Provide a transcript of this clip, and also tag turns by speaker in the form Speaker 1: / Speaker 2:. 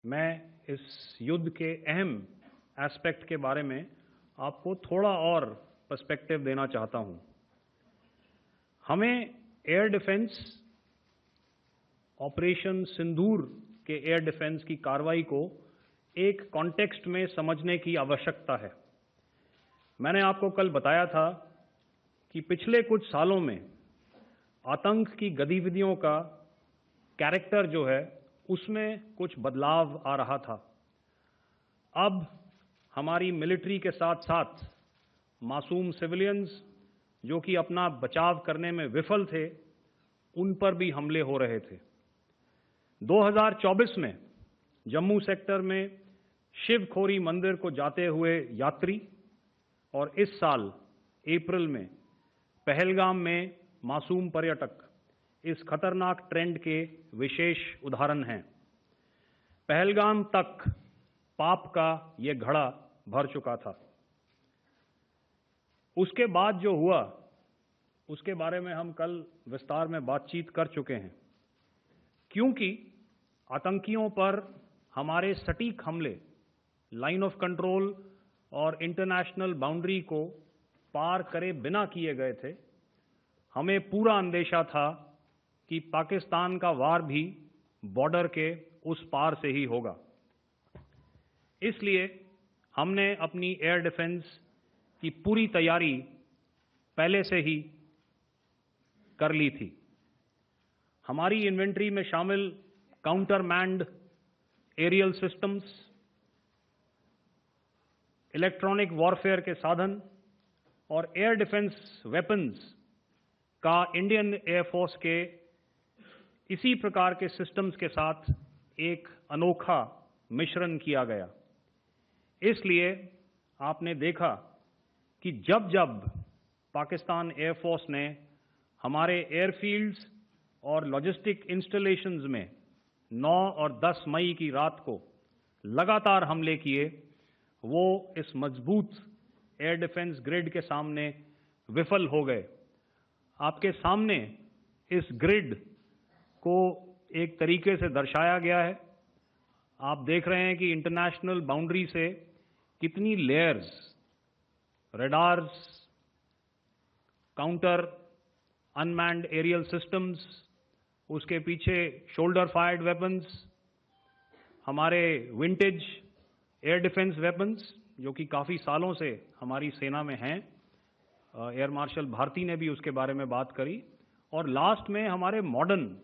Speaker 1: मैं इस युद्ध के अहम एस्पेक्ट के बारे में आपको थोड़ा और पर्सपेक्टिव देना चाहता हूं। हमें एयर डिफेंस ऑपरेशन सिंदूर के एयर डिफेंस की कार्रवाई को एक कॉन्टेक्स्ट में समझने की आवश्यकता है। मैंने आपको कल बताया था कि पिछले कुछ सालों में आतंक की गतिविधियों का कैरेक्टर जो है उसमें कुछ बदलाव आ रहा था। अब हमारी मिलिट्री के साथ साथ मासूम सिविलियंस जो कि अपना बचाव करने में विफल थे, उन पर भी हमले हो रहे थे। 2024 में जम्मू सेक्टर में शिवखोरी मंदिर को जाते हुए यात्री और इस साल अप्रैल में पहलगाम में मासूम पर्यटक इस खतरनाक ट्रेंड के विशेष उदाहरण हैं। पहलगाम तक पाप का ये घड़ा भर चुका था। उसके बाद जो हुआ उसके बारे में हम कल विस्तार में बातचीत कर चुके हैं। क्योंकि आतंकियों पर हमारे सटीक हमले लाइन ऑफ कंट्रोल और इंटरनेशनल बाउंड्री को पार करे बिना किए गए थे, हमें पूरा अंदेशा था कि पाकिस्तान का वार भी बॉर्डर के उस पार से ही होगा। इसलिए हमने अपनी एयर डिफेंस की पूरी तैयारी पहले से ही कर ली थी। हमारी इन्वेंट्री में शामिल counter manned aerial systems, electronic warfare के साधन और एयर डिफेंस वेपन्स का इंडियन एयरफोर्स के इसी प्रकार के सिस्टम्स के साथ एक अनोखा मिश्रण किया गया। इसलिए आपने देखा कि जब जब पाकिस्तान एयरफोर्स ने हमारे एयरफील्ड्स और लॉजिस्टिक इंस्टॉलेशंस में 9 और 10 मई की रात को लगातार हमले किए, वो इस मजबूत एयर डिफेंस ग्रिड के सामने विफल हो गए। आपके सामने इस ग्रिड को एक तरीके से दर्शाया गया है। आप देख रहे हैं कि इंटरनेशनल बाउंड्री से कितनी layers, radars, counter unmanned aerial systems, उसके पीछे शोल्डर फायर्ड वेपन्स, हमारे विंटेज एयर डिफेंस वेपन्स जो कि काफ़ी सालों से हमारी सेना में हैं। एयर मार्शल भारती ने भी उसके बारे में बात करी। और लास्ट में हमारे मॉडर्न